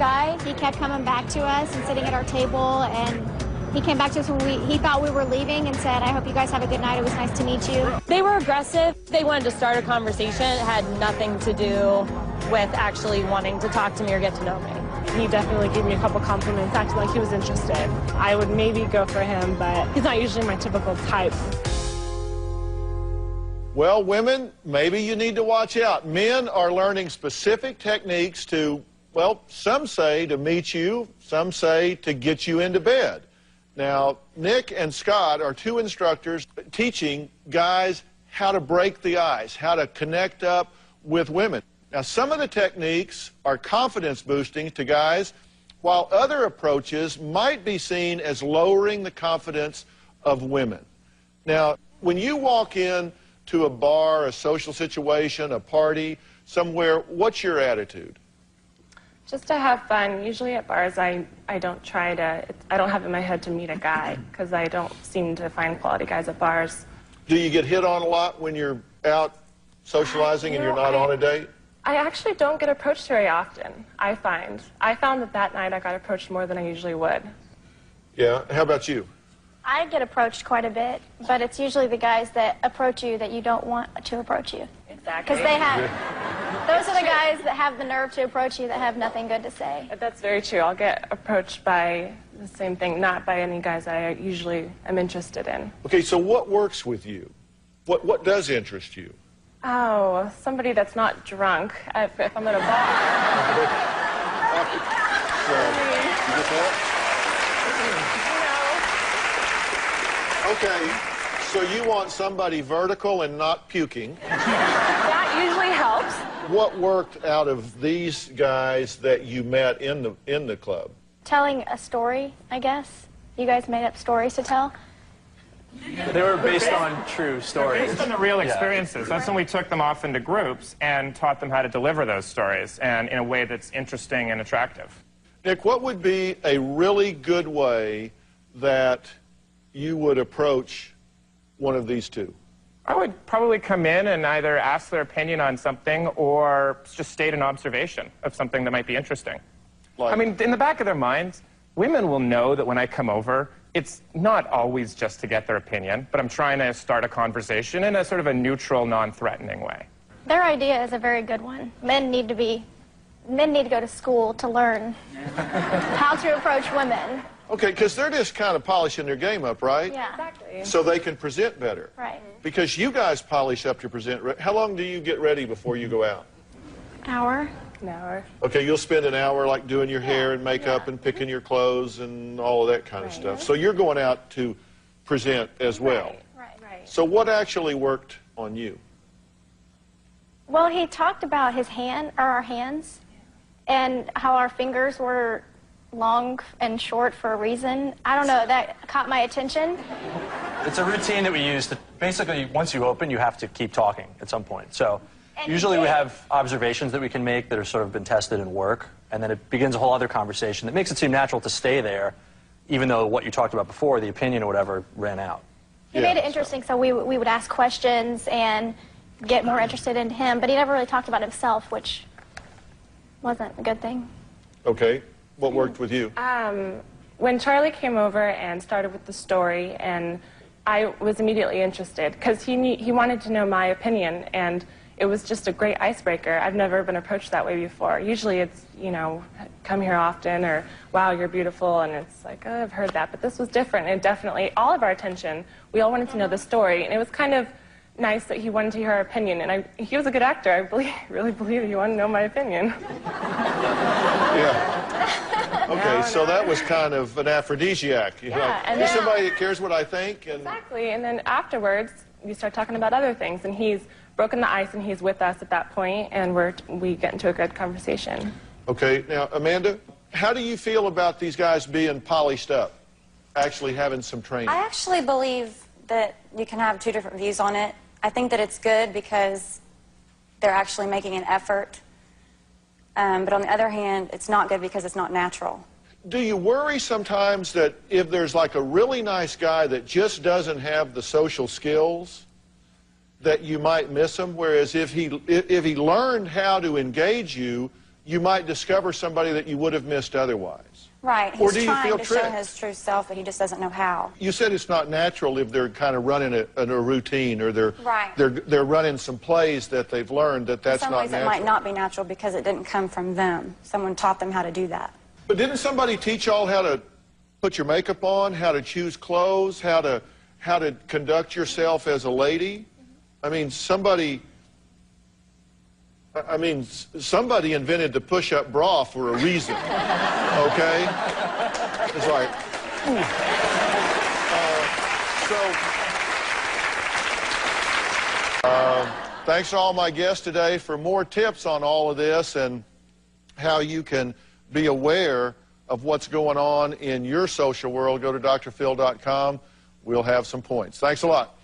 guy. He kept coming back to us and sitting at our table, and he came back to us when he thought we were leaving and said, I hope you guys have a good night. It was nice to meet you. They were aggressive. They wanted to start a conversation. It had nothing to do with actually wanting to talk to me or get to know me. He definitely gave me a couple compliments, acted like he was interested. I would maybe go for him, but he's not usually my typical type. Well, women, maybe you need to watch out. Men are learning specific techniques to, well, some say to meet you, some say to get you into bed. Now, Nick and Scott are two instructors teaching guys how to break the ice, how to connect up with women. Now, some of the techniques are confidence boosting to guys, while other approaches might be seen as lowering the confidence of women. Now, when you walk in to a bar, a social situation, a party, somewhere, what's your attitude? Just to have fun. Usually at bars, I don't have in my head to meet a guy, because I don't seem to find quality guys at bars. Do you get hit on a lot when you're out socializing and you're not on a date? I actually don't get approached very often, I find. I found that night I got approached more than I usually would. Yeah, how about you? I get approached quite a bit, but it's usually the guys that approach you that you don't want to approach you. Exactly. Because those are the guys that have the nerve to approach you that have nothing good to say. That's very true. I'll get approached by the same thing, not by any guys I usually am interested in. Okay, so what works with you? What does interest you? Oh, somebody that's not drunk if I'm at a bar. You get that? Okay, so you want somebody vertical and not puking. That usually helps. What worked out of these guys that you met in the club? Telling a story, I guess. You guys made up stories to tell. They were based on true stories. Based on the real experiences. That's when we took them off into groups and taught them how to deliver those stories, and in a way that's interesting and attractive. Nick, what would be a really good way that you would approach one of these two? I would probably come in and either ask their opinion on something or just state an observation of something that might be interesting. Like? I mean, in the back of their minds, women will know that when I come over, it's not always just to get their opinion, but I'm trying to start a conversation in a sort of a neutral, non-threatening way. Their idea is a very good one. Men need to go to school to learn how to approach women. Okay, because they're just kind of polishing their game up, right? Yeah. Exactly. So they can present better. Right. Because you guys polish up to present. How long do you get ready before you go out? Hour. An hour. Okay, you'll spend an hour like doing your hair and makeup and picking your clothes and all of that kind of stuff. So you're going out to present as well. Right. So what actually worked on you? Well, he talked about our hands, and how our fingers were long and short for a reason. I don't know, that caught my attention. It's a routine that we use to basically, once you open, you have to keep talking at some point. So usually we have observations that we can make that have sort of been tested in work, and then it begins a whole other conversation that makes it seem natural to stay there, even though what you talked about before, the opinion or whatever, ran out. He made it interesting, so we would ask questions and get more interested in him, but he never really talked about himself, which wasn't a good thing. Okay. What worked with you? When Charlie came over and started with the story, and I was immediately interested, because he wanted to know my opinion, and it was just a great icebreaker. I've never been approached that way before. Usually it's, you know, come here often, or wow, you're beautiful, and it's like, oh, I've heard that. But this was different, and definitely all of our attention, we all wanted to know the story, and it was kind of nice that he wanted to hear our opinion, and he was a good actor. I really believe he wanted to know my opinion. Yeah. Okay, so that was kind of an aphrodisiac. You're like, and here's somebody that cares what I think. And exactly, and then afterwards, we start talking about other things, and he's broken the ice, and he's with us at that point, and we get into a good conversation. Okay, now, Amanda, how do you feel about these guys being polished up, actually having some training? I actually believe that you can have two different views on it. I think that it's good because they're actually making an effort. But on the other hand, it's not good because it's not natural. Do you worry sometimes that if there's like a really nice guy that just doesn't have the social skills, that you might miss him? Whereas if he learned how to engage you, you might discover somebody that you would have missed otherwise. Right. Or He's do you trying feel to show tricked? his true self, but he just doesn't know how. You said it's not natural if they're kind of running a routine, or Right. they're running some plays that they've learned that's In some not ways, natural. it might not be natural because it didn't come from them. Someone taught them how to do that. But didn't somebody teach y'all how to put your makeup on, how to choose clothes, how to conduct yourself as a lady? I mean, somebody invented the push-up bra for a reason, okay? It's like, thanks to all my guests today. For more tips on all of this and how you can be aware of what's going on in your social world, go to drphil.com. We'll have some points. Thanks a lot.